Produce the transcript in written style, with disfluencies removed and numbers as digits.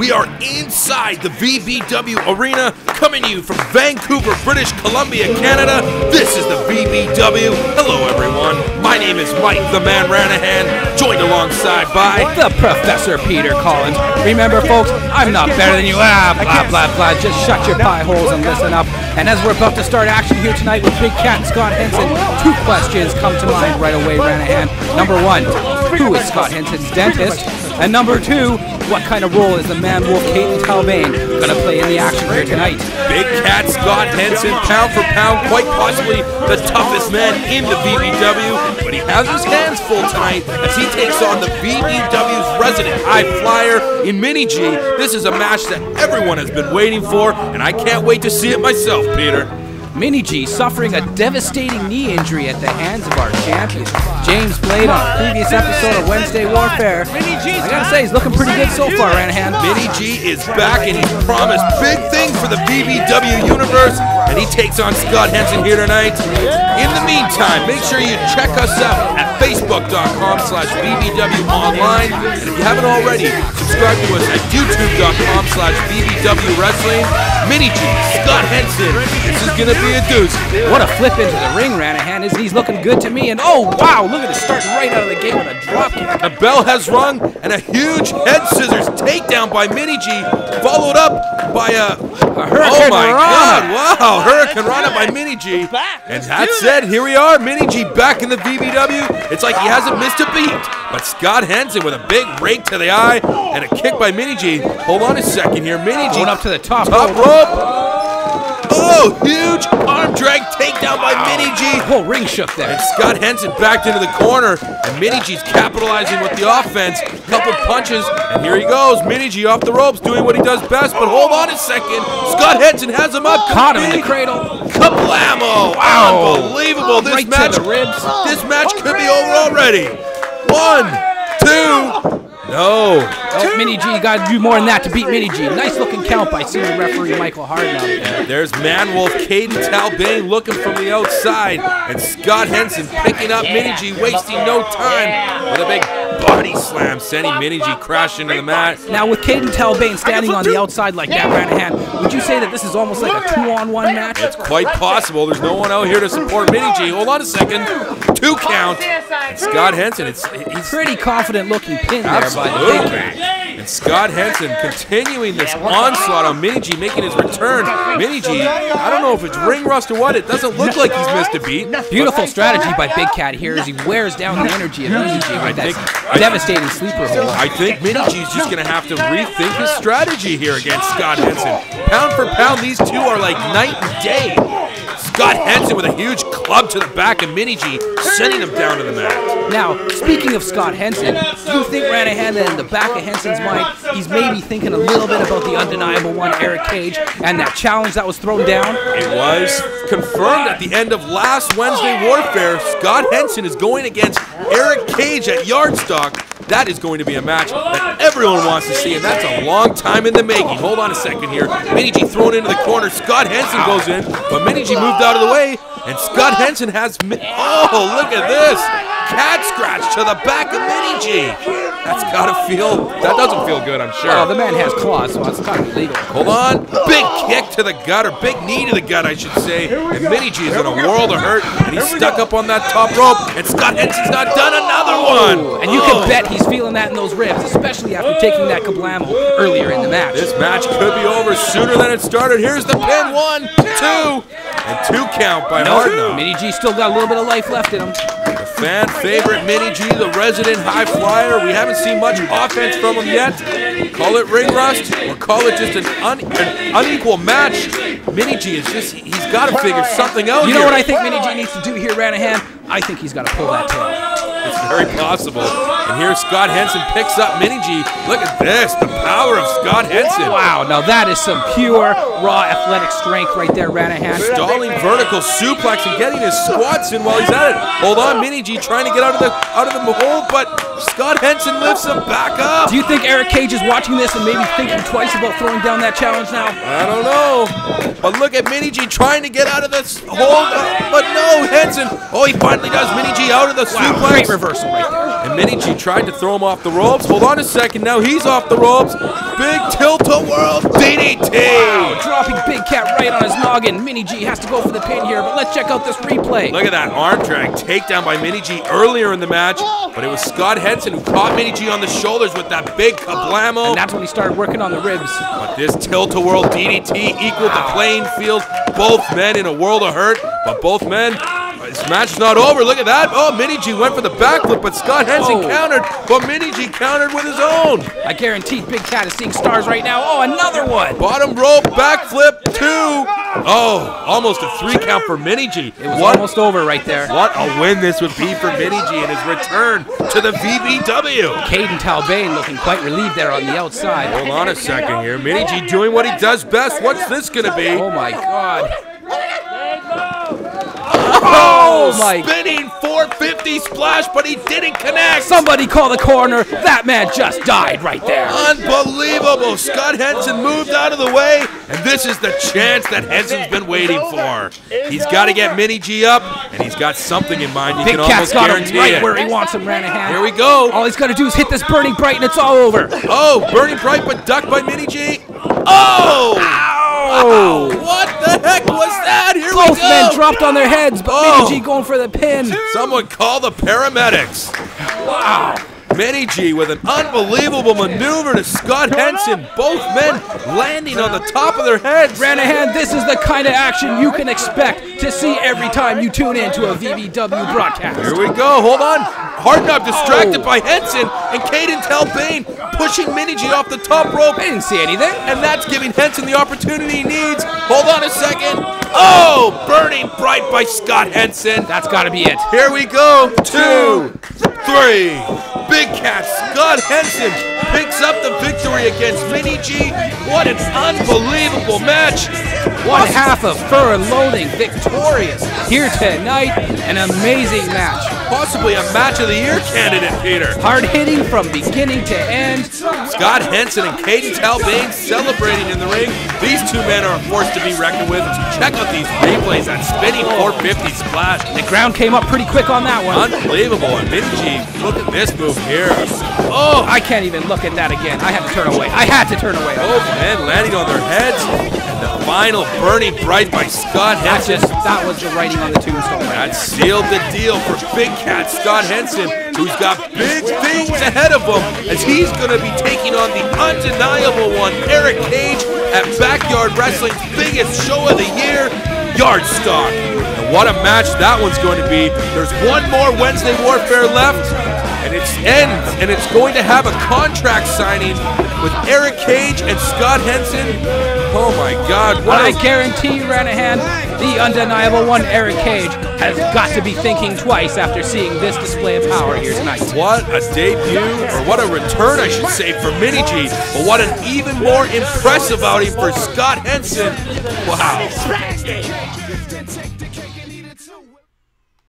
We are inside the VBW arena, coming to you from Vancouver, British Columbia, Canada. This is the VBW. Hello, everyone. My name is Mike, the Man Ranahan, joined alongside by the Professor Peter Collins. Remember, folks, I'm not better than you. Blah, blah, blah. Just shut your pie holes and listen up. And as we're about to start action here tonight with Big Cat and Scott Henson, two questions come to mind right away, Ranahan. Number one, who is Scott Henson's dentist? And number two, what kind of role is the man wolf Caden Talbane going to play in the action here tonight? Big Cat Scott Henson, pound for pound, quite possibly the toughest man in the VBW, but he has his hands full tonight as he takes on the VBW's resident high flyer in Mini G. This is a match that everyone has been waiting for, and I can't wait to see it myself, Peter. Mini G suffering a devastating knee injury at the hands of our champion, James Blade, on a previous episode of Wednesday Warfare. I gotta say, he's looking pretty good so far, Ranahan. Mini G is back, and he's promised big things for the VBW universe, and he takes on Scott Henson here tonight. In the meantime, make sure you check us out at facebook.com/VBWonline, and if you haven't already, subscribe to us at youtube.com/VBWwrestling. Mini G, Scott Henson, this is gonna be a deuce. What a flip into the ring, Ranahan. He's looking good to me, and oh wow, look at it starting right out of the gate with a drop kick. The bell has rung, and a huge head scissors takedown by Mini G, followed up by a Hurricane oh my Rana. God, wow, Hurricane Rana by Mini G. And that said, here we are, Mini G back in the VBW. It's like he hasn't missed a beat. But Scott Henson with a big rake to the eye and a kick by Mini G. Hold on a second here, Mini G going up to the top rope. Oh, huge arm drag takedown by Mini G. Whole ring shook there. And Scott Henson backed into the corner, and Mini G's capitalizing with the offense. Couple punches, and here he goes. Mini G off the ropes, doing what he does best. But hold on a second, Scott Henson has him up. Caught him in the cradle. Kablamo! Wow. Unbelievable! This Right match, to the ribs. this match could be over already. 1, 2. No. Oh, Mini G, you got to do more than that to beat Mini G. Nice looking count by senior referee Michael Harden out there. There's Man Wolf Caden Talbane looking from the outside, and Scott Henson picking up Mini G, wasting no time with a big body slam, sending Mini G crashing into the mat. Now with Caden Talbane standing on the outside like that, Ranahan, would you say that this is almost like a 2-on-1 match? It's quite possible. There's no one out here to support Mini G. Hold on a second. 2 count. And Scott Henson, he's pretty confident looking pin there by the Big Cat. And Scott Henson continuing this onslaught on Mini G, making his return. Mini G, I don't know if it's ring rust or what, it doesn't look like he's missed a beat. Beautiful strategy by Big Cat here as he wears down the energy of Mini G with that devastating sleeper hold. I think Mini G's just going to have to rethink his strategy here against Scott Henson. Pound for pound, these two are like night and day. Scott Henson with a huge club to the back of Mini G, sending him down to the mat. Now, speaking of Scott Henson, do you think Ranahan that in the back of Henson's mind, he's maybe thinking a little bit about the undeniable one, Eric Cage, and that challenge that was thrown down? It was confirmed at the end of last Wednesday Warfare. Scott Henson is going against Eric Cage at Yardstock. That is going to be a match that everyone wants to see, and that's a long time in the making. Hold on a second here. Mini G thrown into the corner. Scott Henson goes in, but Mini G moved out of the way, and Scott Henson has... Oh, look at this! Cat scratch to the back of Mini G. That doesn't feel good, I'm sure. Oh, the man has claws, so it's kind of illegal. Hold on. Big kick to the gut, or big knee to the gut, I should say. And Mini G is in a world of hurt, and he's stuck up on that top rope, and Scott Henson's not done another one. And you can bet he's feeling that in those ribs, especially after taking that kablamo earlier in the match. This match could be over sooner than it started. Here's the pin. 1, 2, and 2 count by Hardno. Mini G still got a little bit of life left in him. The fan favorite Mini G, the resident high flyer. We haven't seen much offense from him yet. Call it ring rust or call it just an unequal match. Mini G is just, he's got to figure something out. You know what I think Mini G needs to do here, Ranahan? I think he's got to pull that tail. It's very possible. And here Scott Henson picks up Mini G. Look at this, the power of Scott Henson. Wow, now that is some pure, raw athletic strength right there, Ranahan. Stalling vertical suplex and getting his squats in while he's at it. Hold on, Mini G trying to get out of the hole, but Scott Henson lifts him back up. Do you think Eric Cage is watching this and maybe thinking twice about throwing down that challenge now? I don't know. But look at Mini G trying to get out of this hole, but no, Henson. Oh, he finally does. Mini G out of the suplex. Great reversal right there. And Mini G tried to throw him off the ropes. Hold on a second, now he's off the ropes. Big tilt-a-whirl DDT. Wow, dropping Big Cat right on his noggin. Mini G has to go for the pin here, but let's check out this replay. Look at that arm drag takedown by Mini G earlier in the match, but it was Scott Henson who caught Mini G on the shoulders with that big kablamo. And that's when he started working on the ribs. But this tilt-a-whirl DDT equaled the playing field. Both men in a world of hurt, but both men, this match is not over. Look at that. Oh, Mini G went for the backflip, but Scott Henson countered, but Mini G countered with his own. I guarantee Big Cat is seeing stars right now. Oh, another one. Bottom rope backflip 2. Oh, almost a 3 count for Mini G. It was almost over right there. What a win this would be for Mini G in his return to the VBW. Caden Talbane looking quite relieved there on the outside. Hold on a second here. Mini G doing what he does best. What's this going to be? Oh, my God. Oh, my. Spinning 450 splash, but he didn't connect. Somebody call the corner. That man just died right there. Unbelievable. Scott Henson moved out of the way, and this is the chance that Henson's been waiting for. He's got to get Mini G up, and he's got something in mind. You Big can Cat's almost got guarantee him right it. where he wants him, Ranahan. Here we go. All he's got to do is hit this Burning Bright, and it's all over. Oh, Burning Bright, but ducked by Mini G. Oh! Oh! What the heck was that? Here Both we go. men dropped on their heads, but Mini G going for the pin. Someone call the paramedics. Wow. Mini G with an unbelievable maneuver to Scott Henson. Both men landing on the top of their heads. Ranahan, this is the kind of action you can expect to see every time you tune in to a VBW broadcast. Here we go. Hold on. Hard Knock distracted by Henson, and Caden Talbane pushing Mini G off the top rope. I didn't see anything. And that's giving Henson the opportunity he needs. Hold on a second. Oh, Burning Bright by Scott Henson. That's got to be it. Here we go. 2, 3. Big Cat Scott Henson picks up the victory against Mini G. What an unbelievable match. One half of Fur and Loathing victorious here tonight. An amazing match. Possibly a match of the year candidate, Peter. Hard hitting from beginning to end. Scott Henson and Caden Talbane celebrating in the ring. These two men are a force to be reckoned with. Check out these replays. That spinning 450 splash. The ground came up pretty quick on that one. Unbelievable. And Mini G, look at this move here. Oh, I can't even look at that again. I had to turn away. I had to turn away. Both men landing on their heads. And the final Burning Bright by Scott Henson. That was the writing on the tombstone. That sealed the deal for Big Cat Scott Henson, who's got big things ahead of him as he's going to be taking on the undeniable one, Eric Cage, at Backyard Wrestling's biggest show of the year, Yardstock. And what a match that one's going to be. There's one more Wednesday Warfare left, and it ends, and it's going to have a contract signing with Eric Cage and Scott Henson. Oh my God. I guarantee you, Ranahan, the undeniable one, Eric Cage, has got to be thinking twice after seeing this display of power here tonight. What a debut, or what a return, I should say, for Mini G. But what an even more impressive outing for Scott Henson. Wow.